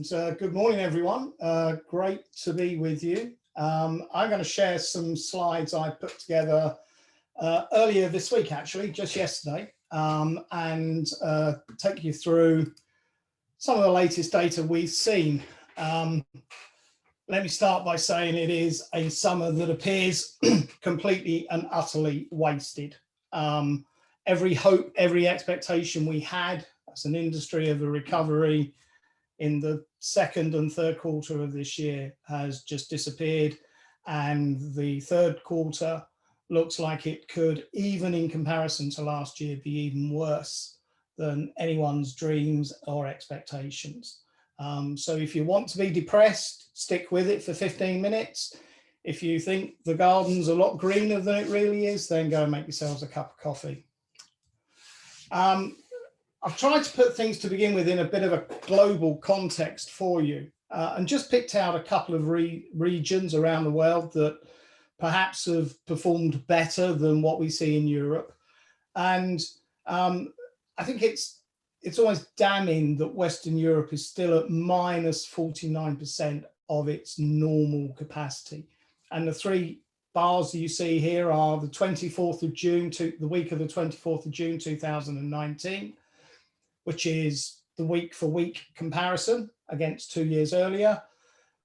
And good morning, everyone. Great to be with you. I'm going to share some slides I put together earlier this week, actually, just yesterday, and take you through some of the latest data we've seen. Let me start by saying it is a summer that appears completely and utterly wasted. Every hope, every expectation we had as an industry of a recovery in the second and third quarter of this year has just disappeared, and the third quarter looks like it could, even in comparison to last year, be even worse than anyone's dreams or expectations. So if you want to be depressed, stick with it for 15 minutes. If you think the garden's a lot greener than it really is, then go and make yourselves a cup of coffee. I've tried to put things to begin with in a bit of a global context for you, and just picked out a couple of regions around the world that perhaps have performed better than what we see in Europe. And I think it's almost damning that Western Europe is still at minus 49% of its normal capacity. And the three bars you see here are the 24th of June to the week of the 24th of June 2019, which is the week for week comparison against 2 years earlier,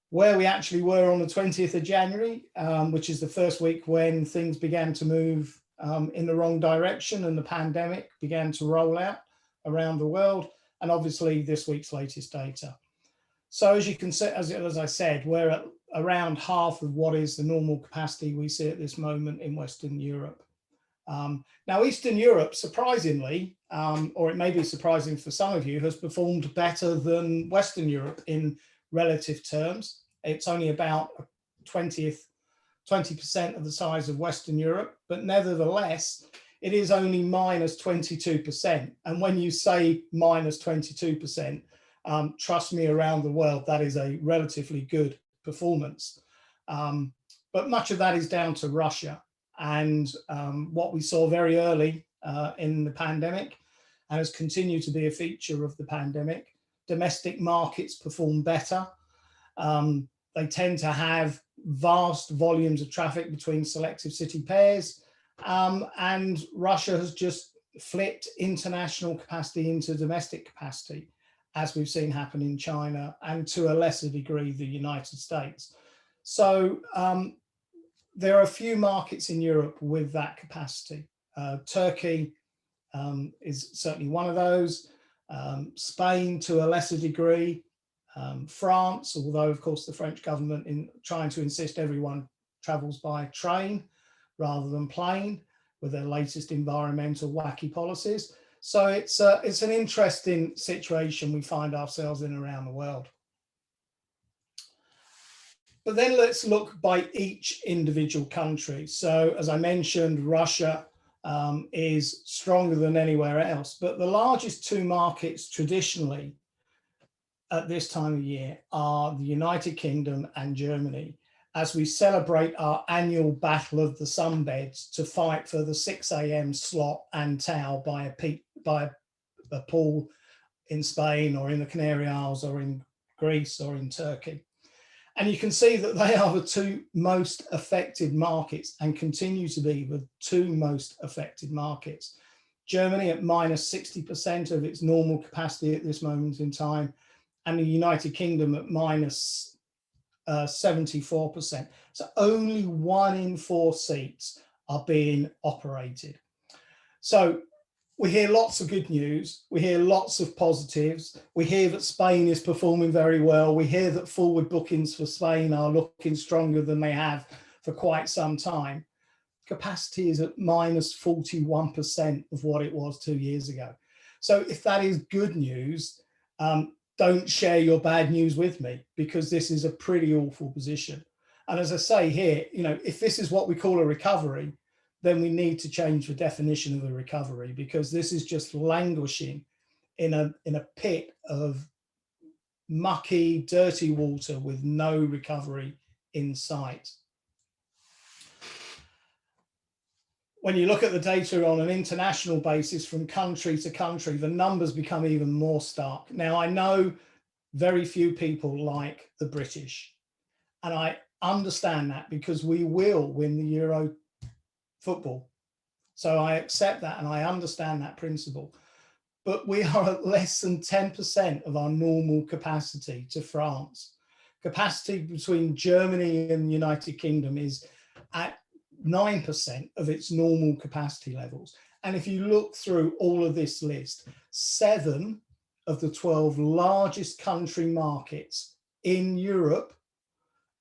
where we actually were on the 20th of January, which is the first week when things began to move in the wrong direction and the pandemic began to roll out around the world, and obviously this week's latest data. So as you can see, as I said, we're at around half of what is the normal capacity we see at this moment in Western Europe. Now, Eastern Europe, surprisingly, or it may be surprising for some of you, has performed better than Western Europe in relative terms. It's only about 20% of the size of Western Europe, but nevertheless, it is only minus 22%. And when you say minus 22%, trust me, around the world, that is a relatively good performance. But much of that is down to Russia. And what we saw very early in the pandemic, and has continued to be a feature of the pandemic, domestic markets perform better. They tend to have vast volumes of traffic between selective city pairs, and Russia has just flipped international capacity into domestic capacity, as we've seen happen in China and to a lesser degree the United States. So there are a few markets in Europe with that capacity. Turkey is certainly one of those. Spain to a lesser degree. France, although of course the French government in trying to insist everyone travels by train rather than plane with their latest environmental wacky policies. So it's an interesting situation we find ourselves in around the world. But then let's look by each individual country. So as I mentioned, Russia is stronger than anywhere else, but the largest two markets traditionally at this time of year are the United Kingdom and Germany, as we celebrate our annual battle of the sunbeds to fight for the 6 a.m. slot and towel by a pool in Spain or in the Canary Isles or in Greece or in Turkey. And you can see that they are the two most affected markets and continue to be the two most affected markets. Germany at minus 60% of its normal capacity at this moment in time, and the United Kingdom at minus 74%. So only 1 in 4 seats are being operated. So we hear lots of good news. We hear lots of positives. We hear that Spain is performing very well. We hear that forward bookings for Spain are looking stronger than they have for quite some time. Capacity is at minus 41% of what it was 2 years ago. So if that is good news, don't share your bad news with me, because this is a pretty awful position. And as I say here, you know, if this is what we call a recovery, then we need to change the definition of a recovery, because this is just languishing in a pit of mucky, dirty water with no recovery in sight. When you look at the data on an international basis from country to country, the numbers become even more stark. Now, I know very few people like the British. And I understand that because we will win the Euro football. So I accept that and I understand that principle. But we are at less than 10% of our normal capacity to France. Capacity between Germany and the United Kingdom is at 9% of its normal capacity levels. And if you look through all of this list, 7 of the 12 largest country markets in Europe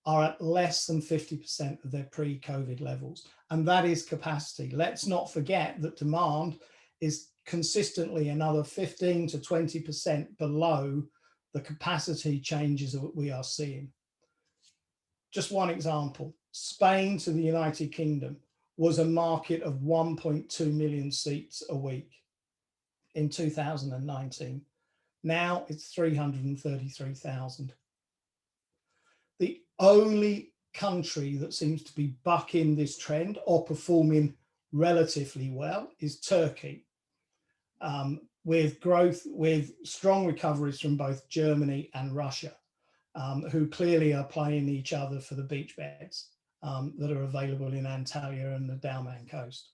are at less than 50% of their pre-COVID levels. And that is capacity. Let's not forget that demand is consistently another 15 to 20% below the capacity changes that we are seeing. Just one example, Spain to the United Kingdom was a market of 1.2 million seats a week in 2019. Now it's 333,000. The only country that seems to be bucking this trend or performing relatively well is Turkey, with growth, with strong recoveries from both Germany and Russia, who clearly are playing each other for the beach beds that are available in Antalya and the Dalman coast.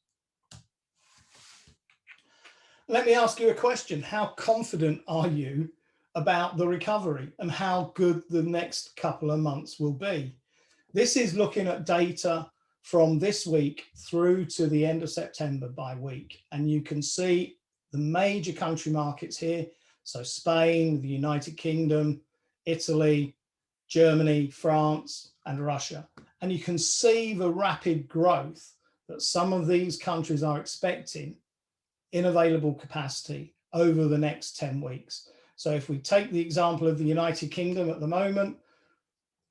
Let me ask you a question. How confident are you about the recovery and how good the next couple of months will be? This is looking at data from this week through to the end of September by week. And you can see the major country markets here. So Spain, the United Kingdom, Italy, Germany, France, and Russia. And you can see the rapid growth that some of these countries are expecting in available capacity over the next 10 weeks. So if we take the example of the United Kingdom at the moment,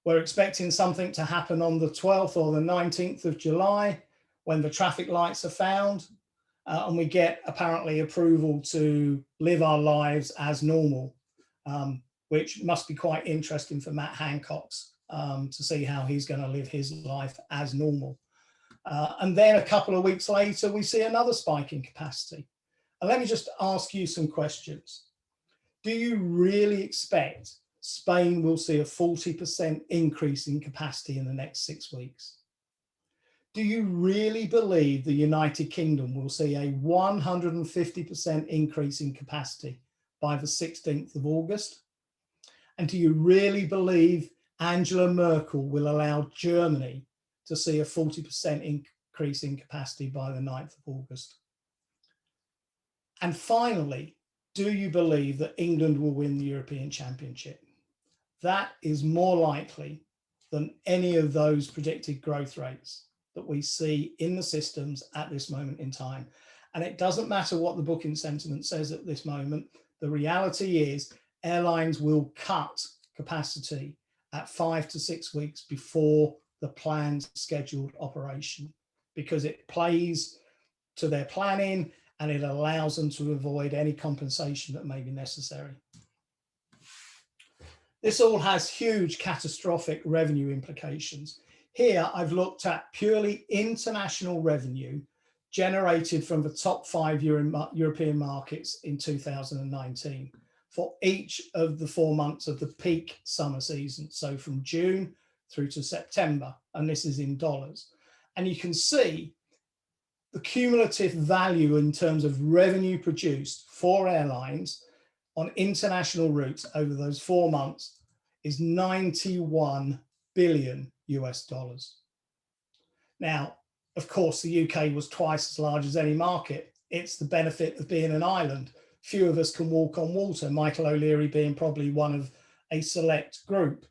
we're expecting something to happen on the 12th or the 19th of July when the traffic lights are found and we get apparently approval to live our lives as normal, which must be quite interesting for Matt Hancock's to see how he's going to live his life as normal. And then a couple of weeks later, we see another spike in capacity. And let me just ask you some questions. Do you really expect Spain will see a 40% increase in capacity in the next 6 weeks? Do you really believe the United Kingdom will see a 150% increase in capacity by the 16th of August? And do you really believe Angela Merkel will allow Germany to see a 40% increase in capacity by the 9th of August? And finally, do you believe that England will win the European Championship? That is more likely than any of those predicted growth rates that we see in the systems at this moment in time. And it doesn't matter what the booking sentiment says at this moment. The reality is airlines will cut capacity at 5 to 6 weeks before the planned scheduled operation because it plays to their planning and it allows them to avoid any compensation that may be necessary. This all has huge catastrophic revenue implications. Here, I've looked at purely international revenue generated from the top 5 European markets in 2019 for each of the 4 months of the peak summer season. So from June through to September, and this is in dollars. And you can see the cumulative value in terms of revenue produced for airlines on international routes over those 4 months is $91 billion US. Now, of course, the UK was twice as large as any market. It's the benefit of being an island. Few of us can walk on water, Michael O'Leary being probably one of a select group.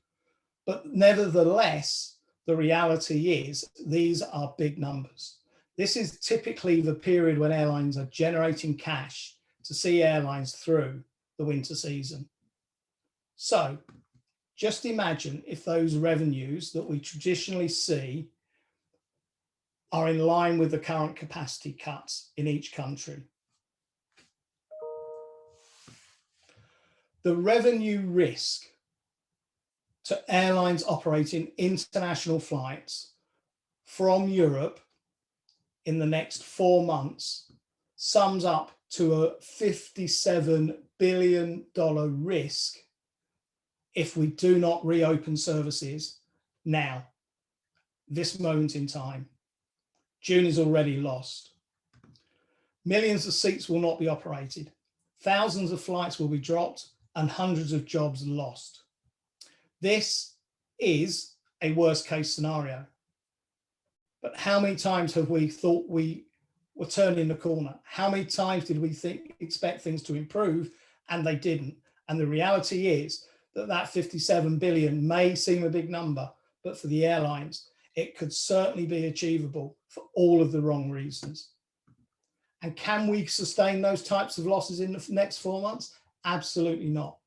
But nevertheless, the reality is these are big numbers. This is typically the period when airlines are generating cash to see airlines through the winter season. So just imagine if those revenues that we traditionally see are in line with the current capacity cuts in each country. The revenue risk to airlines operating international flights from Europe in the next 4 months sums up to a $57 billion risk if we do not reopen services now, this moment in time. June is already lost. Millions of seats will not be operated. Thousands of flights will be dropped and hundreds of jobs lost. This is a worst case scenario. But how many times have we thought we were turning the corner? How many times did we expect things to improve and they didn't? And the reality is that 57 billion may seem a big number, but for the airlines, it could certainly be achievable for all of the wrong reasons. And can we sustain those types of losses in the next 4 months? Absolutely not.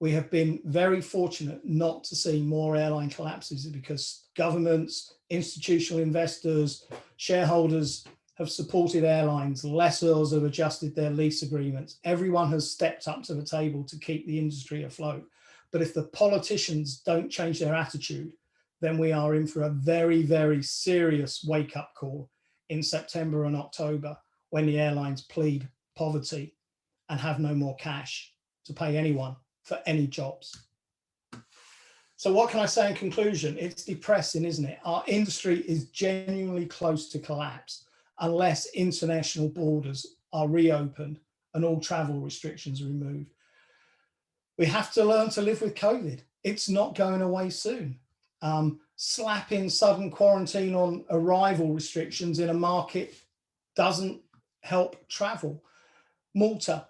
We have been very fortunate not to see more airline collapses because governments, institutional investors, shareholders have supported airlines, lessors have adjusted their lease agreements. Everyone has stepped up to the table to keep the industry afloat. But if the politicians don't change their attitude, then we are in for a very, very serious wake-up call in September and October when the airlines plead poverty and have no more cash to pay anyone for any jobs. So what can I say in conclusion? It's depressing, isn't it? Our industry is genuinely close to collapse unless international borders are reopened and all travel restrictions removed. We have to learn to live with COVID. It's not going away soon. Slapping sudden quarantine on arrival restrictions in a market doesn't help travel. Malta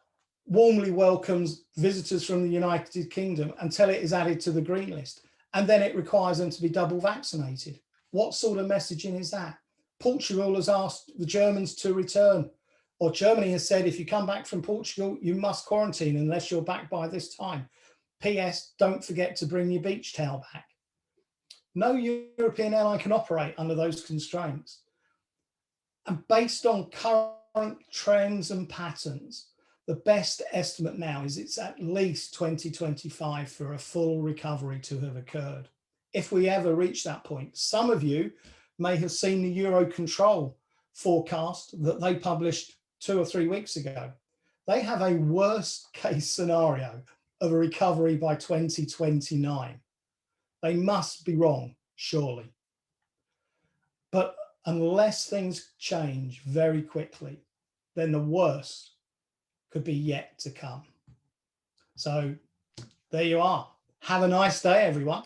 warmly welcomes visitors from the United Kingdom until it is added to the green list, and then it requires them to be double vaccinated. What sort of messaging is that? Portugal has asked the Germans to return, or Germany has said, if you come back from Portugal, you must quarantine unless you're back by this time. PS, don't forget to bring your beach towel back. No European airline can operate under those constraints. And based on current trends and patterns, the best estimate now is it's at least 2025 for a full recovery to have occurred. If we ever reach that point, some of you may have seen the Eurocontrol forecast that they published 2 or 3 weeks ago. They have a worst case scenario of a recovery by 2029. They must be wrong, surely. But unless things change very quickly, then the worst could be yet to come. So there you are. Have a nice day, everyone.